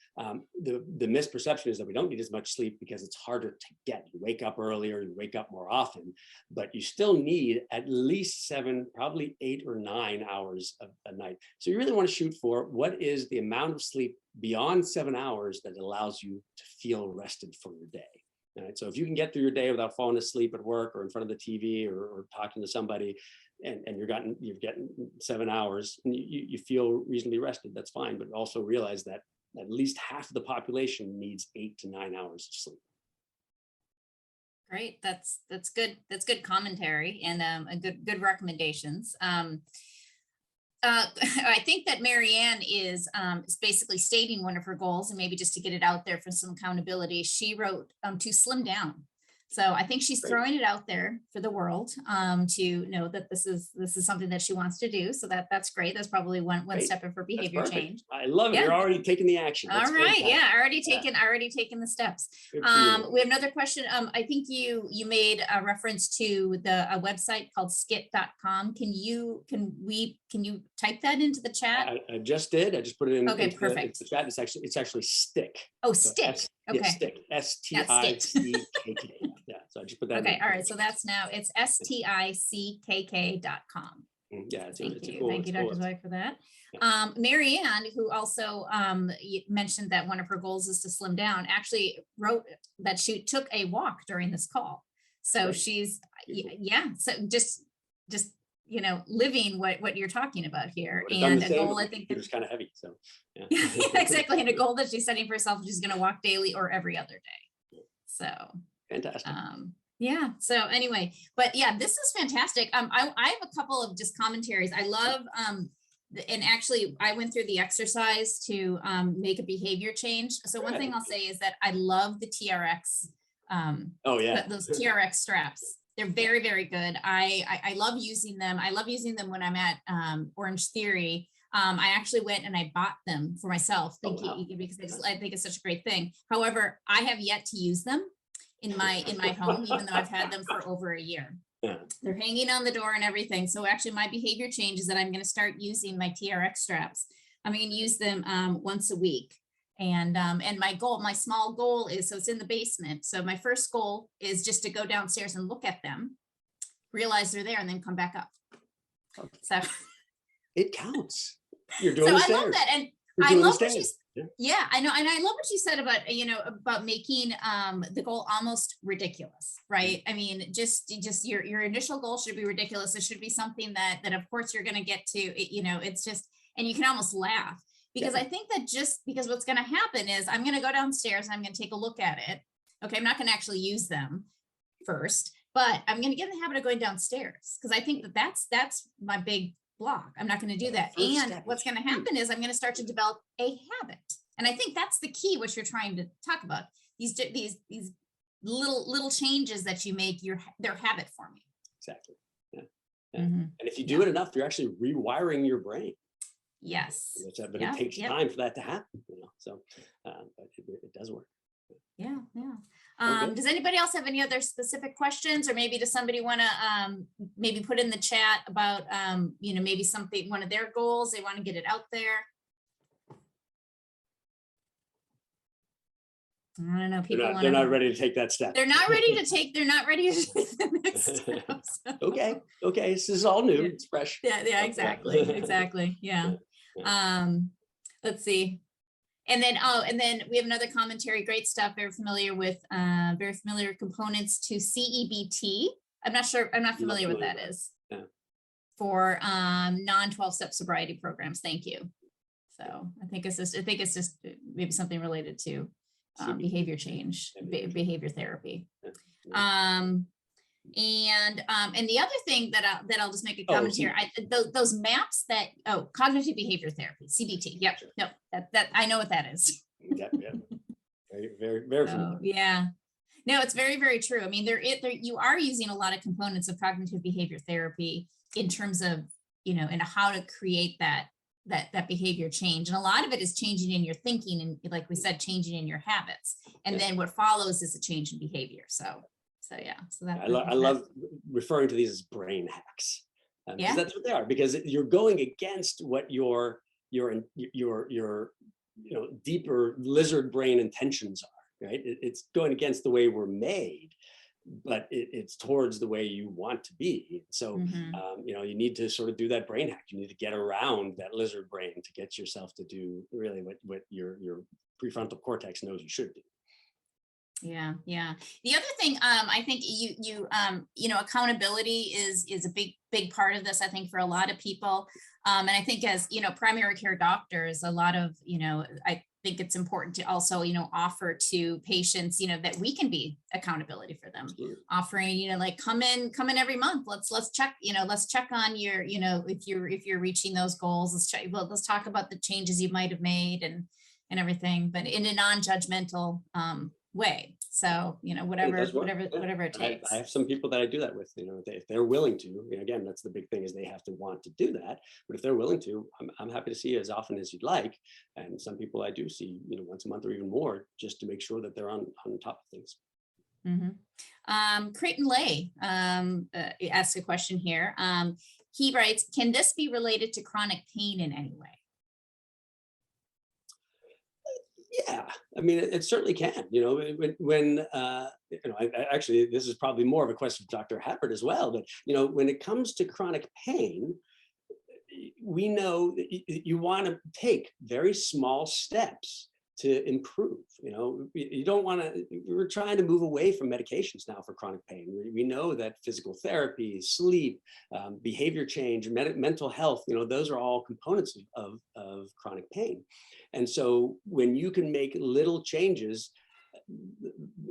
The misperception is that we don't need as much sleep because it's harder to get. You wake up earlier, you wake up more often, but you still need at least 7, probably 8 or 9 hours a night. So you really want to shoot for what is the amount of sleep beyond 7 hours that allows you to feel rested for your day. Right? So if you can get through your day without falling asleep at work or in front of the TV or talking to somebody, and you're getting 7 hours, and you feel reasonably rested, that's fine. But also realize that at least half of the population needs 8 to 9 hours of sleep. Great, that's good. That's good commentary and a good recommendations. I think that Marianne is basically stating one of her goals, and maybe just to get it out there for some accountability, she wrote to slim down. So I think she's throwing it out there for the world to know that this is something that she wants to do. So that's great. That's probably one step in for behavior change. I love it. Yeah. You're already taking the action. That's all right. Fantastic. Yeah, already taken the steps. We have another question. I think you made a reference to a website called skit.com. Can you type that into the chat? I just did. I just put it in. Okay, perfect. The chat. It's actually stick. Oh, stick. Okay. Yeah, stick. STICKK. Yeah. So I just put that. Okay. All right. So it's STICKK.com. Yeah, it's Thank a you. cool, Thank you, cool. Dr. Zweig, for that. Yeah. Mary Ann, who also mentioned that one of her goals is to slim down, actually wrote that she took a walk during this call. So Great. she's, Beautiful. yeah, so just, living what you're talking about here. Would have done And the a same, goal, but I think, it was kind of heavy. So yeah. exactly. And a goal that she's setting for herself, she's going to walk daily or every other day. So Fantastic. yeah. So anyway, but yeah, this is fantastic. I have a couple of just commentaries. I love, and actually I went through the exercise to make a behavior change. So one thing I'll say is that I love the TRX, Oh yeah, those TRX straps. They're very, very good. I love using them. I love using them when I'm at Orange Theory. I actually went and I bought them for myself, because I think it's such a great thing. However, I have yet to use them in my home, even though I've had them for over a year. Yeah. They're hanging on the door and everything. So actually my behavior change is that I'm going to start using my TRX straps. I'm going to use them once a week. And my small goal is, so it's in the basement. So my first goal is just to go downstairs and look at them, realize they're there, and then come back up. Okay. So it counts. You're doing so the stairs. I love that. And I love what yeah, I know. And I love what you said about, about making the goal almost ridiculous, right? I mean, just your initial goal should be ridiculous. It should be something that of course you're going to get to, it's just, and you can almost laugh, because I think that just because what's going to happen is I'm going to go downstairs and I'm going to take a look at it. Okay. I'm not going to actually use them first, but I'm going to get in the habit of going downstairs, because I think that's my big block. I'm not going to do that. And what's going to happen is I'm going to start to develop a habit. And I think that's the key, what you're trying to talk about. These little changes that you make, their habit forming. Exactly. Yeah. Yeah. Mm-hmm. And if you do it enough, you're actually rewiring your brain. Yes. But it takes time for that to happen. So but it does work. Yeah. Yeah. Does anybody else have any other specific questions, or maybe does somebody want to maybe put in the chat about, maybe something, one of their goals, they want to get it out there? I don't know. People they're not ready to take that step. They're not ready to take the next step. So. Okay. This is all new. It's fresh. Yeah, exactly. Yeah. Let's see. And then we have another commentary. Great stuff. Very familiar components to CEBT. I'm not familiar with that is. Yeah. For non-12-step sobriety programs. Thank you. So I think it's just maybe something related to behavior change, behavior therapy. And the other thing that I'll just make a comment here, those maps that, cognitive behavior therapy, CBT. Yep. Sure. No, that I know what that is. Yeah. Very, very, very familiar. Yeah. No, it's very, very true. I mean, you are using a lot of components of cognitive behavior therapy in terms of, and how to create that behavior change. And a lot of it is changing in your thinking, and like we said, changing in your habits. And then what follows is a change in behavior. So yeah. So that I love referring to these as brain hacks. Because that's what they are. Because you're going against what your deeper lizard brain intentions are. Right? It's going against the way we're made, but it's towards the way you want to be. So, you need to sort of do that brain hack. You need to get around that lizard brain to get yourself to do really what your prefrontal cortex knows you should do. Yeah. The other thing, I think accountability is a big part of this, I think, for a lot of people. And I think as, primary care doctors, a lot of, I think it's important to also, offer to patients, that we can be accountability for them. Absolutely. Offering, like come in every month. Let's check, let's check on your, if you're reaching those goals, let's talk about the changes you might've made and everything, but in a non-judgmental, way. So, whatever it takes. I have some people that I do that with, if they're willing to, again, that's the big thing, is they have to want to do that. But if they're willing to, I'm happy to see you as often as you'd like. And some people I do see, once a month or even more, just to make sure that they're on top of things. Mm-hmm. Creighton Lay asks a question here. He writes, can this be related to chronic pain in any way? Yeah, I mean, it certainly can. When actually, this is probably more of a question for Dr. Havert as well. But when it comes to chronic pain, we know that you want to take very small steps to improve. You don't want to, we're trying to move away from medications now for chronic pain. We know that physical therapy, sleep, behavior change, mental health, those are all components of chronic pain. And so when you can make little changes,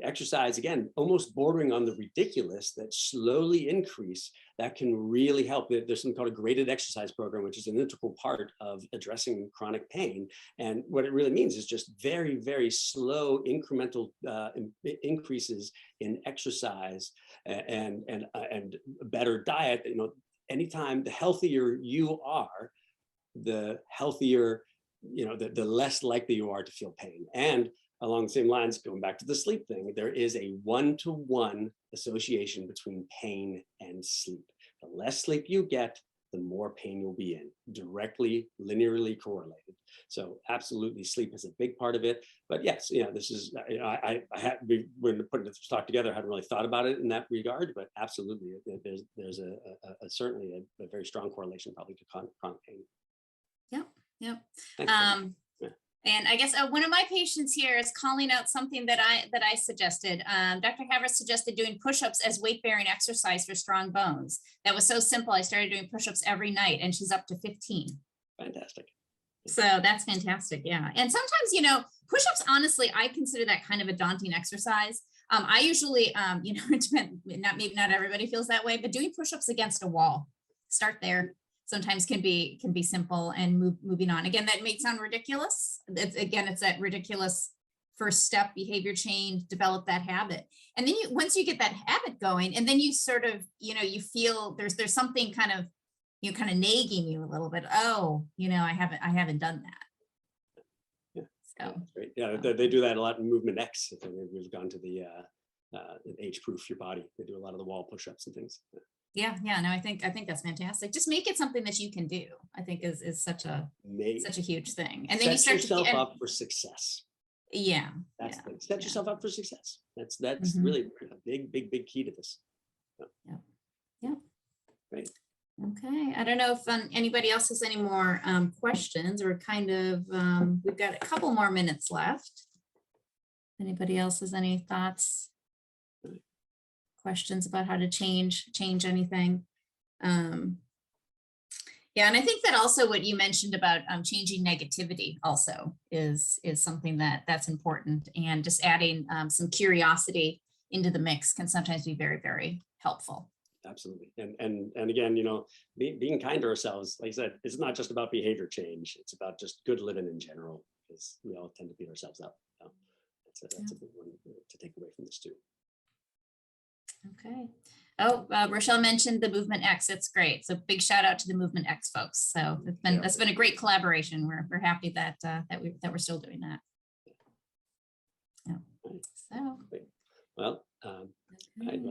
exercise, again, almost bordering on the ridiculous, that slowly increase, that can really help. There's something called a graded exercise program, which is an integral part of addressing chronic pain. And what it really means is just very, very slow incremental increases in exercise and better diet. Anytime, the healthier you are, the healthier, the less likely you are to feel pain. And along the same lines, going back to the sleep thing, there is a 1-to-1 association between pain and sleep. The less sleep you get, the more pain you'll be in, directly, linearly correlated. So absolutely, sleep is a big part of it. But yes, this is, we're putting this talk together, I hadn't really thought about it in that regard, but absolutely, there's certainly a very strong correlation probably to chronic pain. Yep. Thanks, and I guess one of my patients here is calling out something that I suggested. Dr. Havert suggested doing push-ups as weight-bearing exercise for strong bones. That was so simple. I started doing push-ups every night, and she's up to 15. Fantastic. So that's fantastic. Yeah. And sometimes, push-ups, honestly, I consider that kind of a daunting exercise. I usually, it depends, maybe not everybody feels that way, but doing push-ups against a wall, start there. Sometimes can be simple and moving on. Again, that may sound ridiculous. It's that ridiculous first step, behavior change, develop that habit. And then once you get that habit going, and then you sort of, you feel there's something kind of nagging you a little bit. Oh, I haven't done that. Yeah. So that's great. Yeah, they do that a lot in Movement X. We've gone to the age-proof your body. They do a lot of the wall push-ups and things. Yeah, no, I think that's fantastic. Just make it something that you can do. I think is such a huge thing. And then you start yourself up for success. Yeah, that's the thing. Set yourself up for success. That's really a big key to this. Yeah. Great. Okay, I don't know if anybody else has any more questions. Or kind of we've got a couple more minutes left. Anybody else has any thoughts? Questions about how to change anything. Yeah, and I think that also what you mentioned about changing negativity also is something that's important, and just adding some curiosity into the mix can sometimes be very, very helpful. Absolutely. And again, being kind to ourselves, like I said, it's not just about behavior change. It's about just good living in general, because we all tend to beat ourselves up. So that's a big one to take away from this too. Okay. Oh, Rochelle mentioned the Movement X. It's great. So big shout out to the Movement X folks. So that's been a great collaboration. We're happy that we're still doing that. Yeah. So. Well,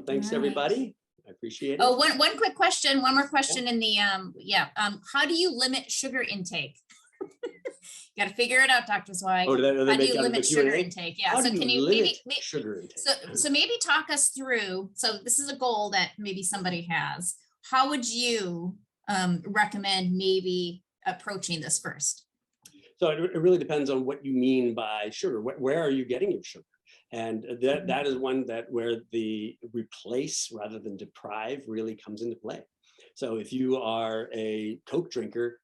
thanks everybody. I appreciate it. Oh, one quick question. One more question in the how do you limit sugar intake? Got to figure it out, Dr. Zweig. How do you limit sugar intake? Yeah. So can you maybe sugar intake? So maybe talk us through. So this is a goal that maybe somebody has. How would you recommend maybe approaching this first? So it really depends on what you mean by sugar. Where are you getting your sugar? And that is one where the replace rather than deprive really comes into play. So if you are a Coke drinker,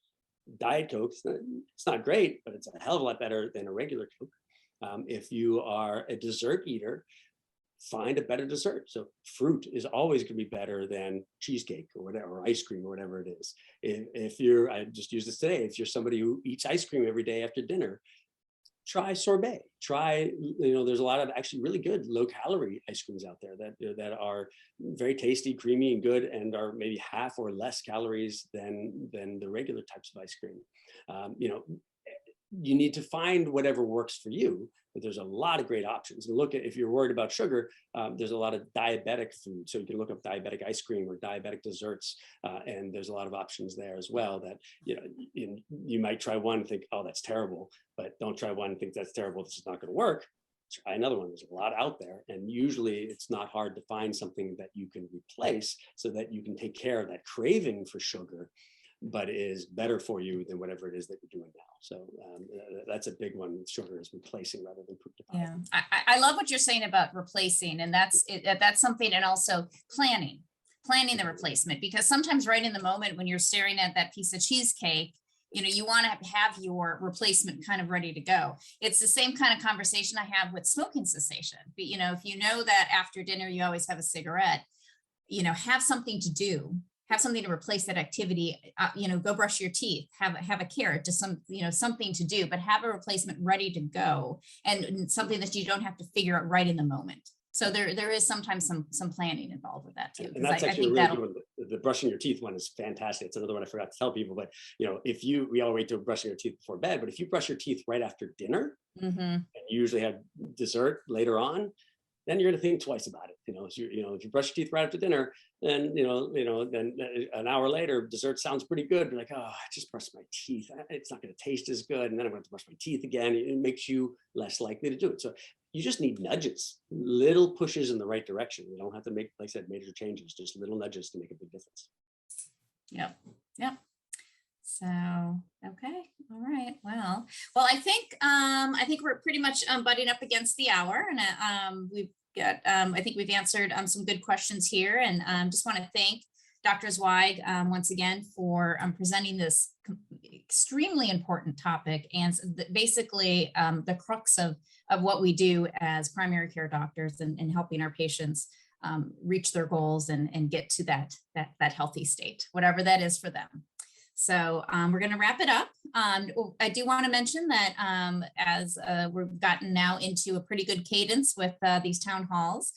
Diet Coke, it's not great, but it's a hell of a lot better than a regular Coke. If you are a dessert eater, find a better dessert. So fruit is always going to be better than cheesecake or whatever, or ice cream or whatever it is. I just used this today, if you're somebody who eats ice cream every day after dinner, try sorbet. There's a lot of actually really good low-calorie ice creams out there that are very tasty, creamy, and good, and are maybe half or less calories than the regular types of ice cream. You need to find whatever works for you, but there's a lot of great options. And look at, if you're worried about sugar, there's a lot of diabetic food. So you can look up diabetic ice cream or diabetic desserts, and there's a lot of options there as well that, you might try one and think, oh, that's terrible, but don't try one and think that's terrible, this is not going to work. Try another one. There's a lot out there, and usually it's not hard to find something that you can replace so that you can take care of that craving for sugar but is better for you than whatever it is that you're doing now. So that's a big one. Shorter is replacing rather than depositing. Yeah, I love what you're saying about replacing, and that's something, and also planning the replacement, because sometimes right in the moment when you're staring at that piece of cheesecake, you want to have your replacement kind of ready to go. It's the same kind of conversation I have with smoking cessation. But, if you know that after dinner you always have a cigarette, have something to do, have something to replace that activity. Go brush your teeth, have a carrot, just something to do, but have a replacement ready to go, and something that you don't have to figure out right in the moment. So there is sometimes some planning involved with that too. And that's actually really good one. The brushing your teeth one is fantastic. It's another one I forgot to tell people, but we all wait to brushing your teeth before bed, but if you brush your teeth right after dinner, and you usually have dessert later on, then you're going to think twice about it. If you brush your teeth right after dinner, then then an hour later, dessert sounds pretty good. You're like, oh, I just brushed my teeth. It's not going to taste as good, and then I'm going to brush my teeth again. It makes you less likely to do it. So you just need nudges, little pushes in the right direction. You don't have to make, like I said, major changes. Just little nudges to make a big difference. Yep. So, okay. All right. Well, I think we're pretty much butting up against the hour, and we've got, I think we've answered some good questions here, and just want to thank Dr. Zweig once again for presenting this extremely important topic, and basically the crux of what we do as primary care doctors, and helping our patients reach their goals and get to that healthy state, whatever that is for them. So we're going to wrap it up. I do want to mention that as we've gotten now into a pretty good cadence with these town halls,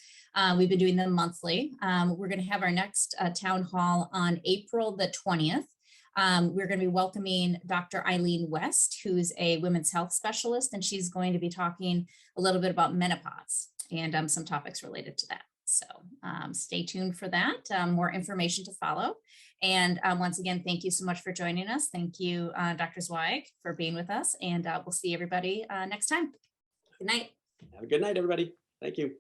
we've been doing them monthly. We're going to have our next town hall on April the 20th. We're going to be welcoming Dr. Eileen West, who's a women's health specialist, and she's going to be talking a little bit about menopause and some topics related to that. So stay tuned for that. More information to follow. And once again, thank you so much for joining us. Thank you, Dr. Zweig, for being with us. And we'll see everybody next time. Good night. Have a good night, everybody. Thank you.